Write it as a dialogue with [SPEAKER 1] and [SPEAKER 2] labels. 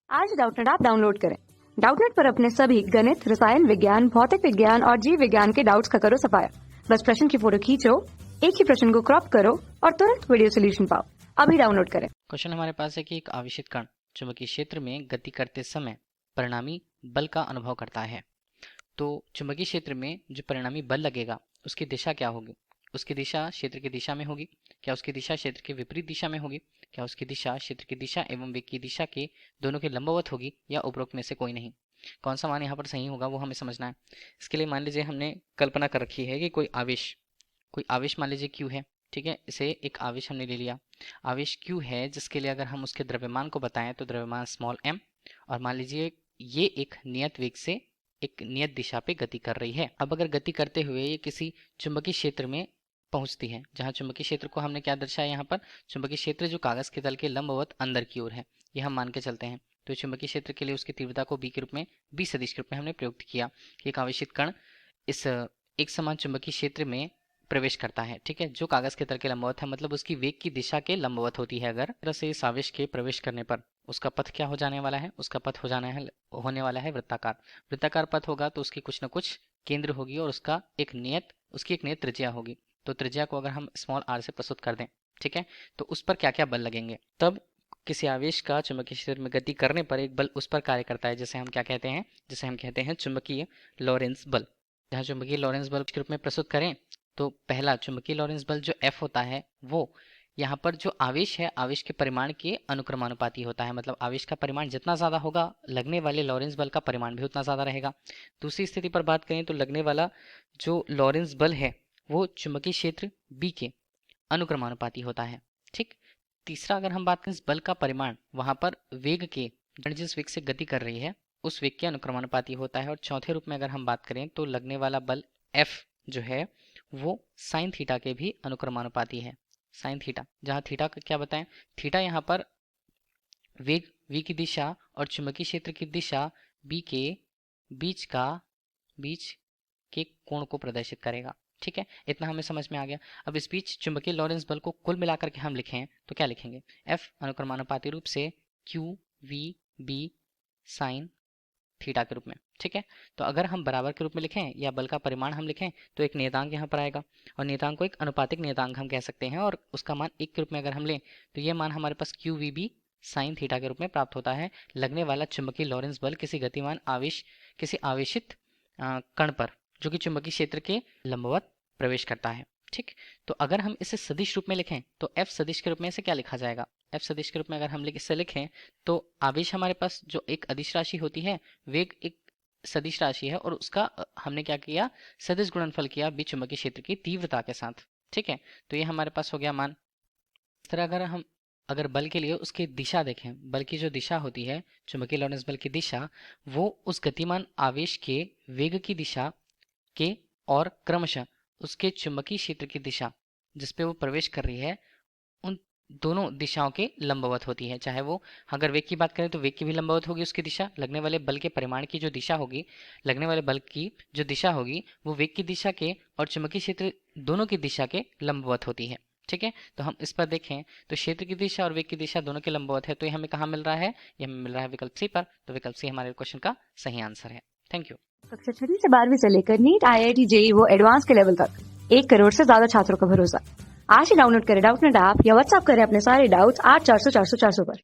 [SPEAKER 1] आज Doubtnut app download करें। Doubtnut पर अपने सभी गणित, रसायन विज्ञान, भौतिक विज्ञान और जीव विज्ञान के डाउट्स का करो सफाया। बस प्रश्न की फोटो खींचो, एक ही प्रश्न को क्रॉप करो और तुरंत वीडियो सोल्यूशन पाओ। अभी डाउनलोड करें।
[SPEAKER 2] क्वेश्चन हमारे पास है कि एक आवेशित कण चुंबकीय क्षेत्र में गति करते समय परिणामी बल का अनुभव करता है। तो चुंबकीय क्षेत्र में जो परिणामी बल लगेगा उसकी दिशा क्या होगी? उसकी दिशा क्षेत्र की दिशा में होगी? क्या उसकी दिशा क्षेत्र के विपरीत दिशा में होगी? क्या उसकी दिशा क्षेत्र की दिशा एवं वेग की दिशा के दोनों के लंबवत होगी? या उपरोक्त में से कोई नहीं? कौन सा मान यहाँ पर सही होगा वो हमें समझना है। इसके लिए मान लीजिए हमने कल्पना कर रखी है कि कोई आवेश मान लीजिए Q है। ठीक है, इसे एक आवेश हमने ले लिया। आवेश Q है जिसके लिए अगर हम उसके द्रव्यमान को बताएं तो द्रव्यमान स्मॉल m, और मान लीजिए ये एक नियत वेग से एक नियत दिशा पे गति कर रही है। अब अगर गति करते हुए ये किसी चुंबकीय क्षेत्र में पहुंचती है, जहां चुंबकीय क्षेत्र को हमने क्या दर्शाया यहाँ पर, चुंबकीय क्षेत्र जो कागज के तल के लंबवत अंदर की ओर है, ये हम मान के चलते हैं। तो चुंबकीय क्षेत्र के लिए उसकी तीव्रता को b के रूप में, b सदिश के रूप में हमने प्रयुक्त किया कि एक आवेशित कण इस एक समान चुंबकीय क्षेत्र में प्रवेश करता है। ठीक है, जो कागज के तल के लंबवत है, मतलब उसकी वेग की दिशा के लंबवत होती है। अगर तरह से इस आवेश के प्रवेश करने पर उसका पथ क्या हो जाने वाला है? उसका पथ होने वाला है वृत्ताकार। वृत्ताकार पथ होगा तो उसकी कुछ न कुछ केंद्र होगी और उसकी एक नियत त्रिज्या होगी। तो त्रिज्या को अगर हम स्मॉल r से प्रस्तुत कर दें, ठीक है, तो उस पर क्या क्या बल लगेंगे? तब किसी आवेश का चुंबकीय क्षेत्र में गति करने पर एक बल उस पर कार्य करता है, जिसे हम क्या कहते हैं? जिसे हम कहते हैं चुंबकीय लॉरेंस बल। जहाँ चुंबकीय लॉरेंस बल के रूप में प्रस्तुत करें तो पहला चुंबकीय लॉरेंस बल जो F होता है वो यहाँ पर जो आवेश है, आवेश के परिमाण के अनुक्रमानुपाती होता है। मतलब आवेश का परिमाण जितना ज़्यादा होगा, लगने वाले लॉरेंस बल का परिमाण भी उतना ज़्यादा रहेगा। दूसरी स्थिति पर बात करें तो लगने वाला जो लॉरेंस बल है वो चुंबकीय क्षेत्र B के अनुक्रमानुपाती होता है। ठीक। तीसरा अगर हम बात करें इस बल का परिमाण, वहाँ पर वेग के जिस वेग से गति कर रही है उस वेग के अनुक्रमानुपाती होता है। और चौथे रूप में अगर हम बात करें तो लगने वाला बल F जो है वो साइन थीटा के भी अनुक्रमानुपाती है। साइन थीटा, जहाँ थीटा का क्या बताएं? थीटा यहाँ पर वेग v की दिशा और चुंबकीय क्षेत्र की दिशा b के बीच के कोण को प्रदर्शित करेगा। ठीक है, इतना हमें समझ में आ गया। अब इस बीच चुंबकीय लॉरेंस बल को कुल मिलाकर के हम लिखें तो क्या लिखेंगे? F अनुक्रमानुपाती रूप से Q V B sign theta के रूप में। ठीक है, तो अगर हम बराबर के रूप में लिखें या बल का परिमाण हम लिखें तो एक नियतांक यहाँ पर आएगा, और नियतांक को एक अनुपातिक नियतांक हम कह सकते हैं, और उसका मान 1 के रूप में अगर हम लें तो ये मान हमारे पास q v b sin theta के रूप में प्राप्त होता है। लगने वाला चुंबकीय लॉरेंस बल किसी आवेशित कण पर जो कि चुंबकीय क्षेत्र के लंबवत प्रवेश करता है। ठीक, तो अगर हम इसे सदिश रूप में लिखें तो F सदिश के रूप में इसे क्या लिखा जाएगा? F सदिश के रूप में अगर हम इसे लिखें तो आवेश हमारे पास जो एक अदिश राशि होती है, वेग एक सदिश राशि है, और उसका हमने क्या किया? सदिश गुणनफल किया बीच चुंबकीय क्षेत्र की तीव्रता के साथ। ठीक है, तो ये हमारे पास हो गया मान। इस तरह अगर बल के लिए उसकी दिशा देखें, बल की जो दिशा होती है, चुंबकीय लॉरेंस बल की दिशा, वो उस गतिमान आवेश के वेग की दिशा के और क्रमशः उसके चुंबकीय क्षेत्र की दिशा जिस पे वो प्रवेश कर रही है, उन दोनों दिशाओं के लंबवत होती है। चाहे वो, अगर वेग की बात करें तो वेग की भी लंबवत होगी उसकी दिशा, लगने वाले बल के परिमाण की जो दिशा होगी, लगने वाले बल की जो दिशा होगी वो वेग की दिशा के और चुंबकीय क्षेत्र दोनों की दिशा के लंबवत होती है। ठीक है, तो हम इस पर देखें तो क्षेत्र की दिशा और वेग की दिशा दोनों के लंबवत है। तो ये हमें कहाँ मिल रहा है? ये हमें मिल रहा है विकल्प सी पर। तो विकल्प सी हमारे क्वेश्चन का सही आंसर है। Thank you.
[SPEAKER 1] कक्षा 6 से 12वीं से लेकर नीट, IIT, JEE वो एडवांस के लेवल तक 1 करोड़ से ज्यादा छात्रों का भरोसा। आज ही डाउनलोड करें डाउटनेट ऐप या व्हाट्सएप करें अपने सारे डाउट्स 8400 400 400 पर।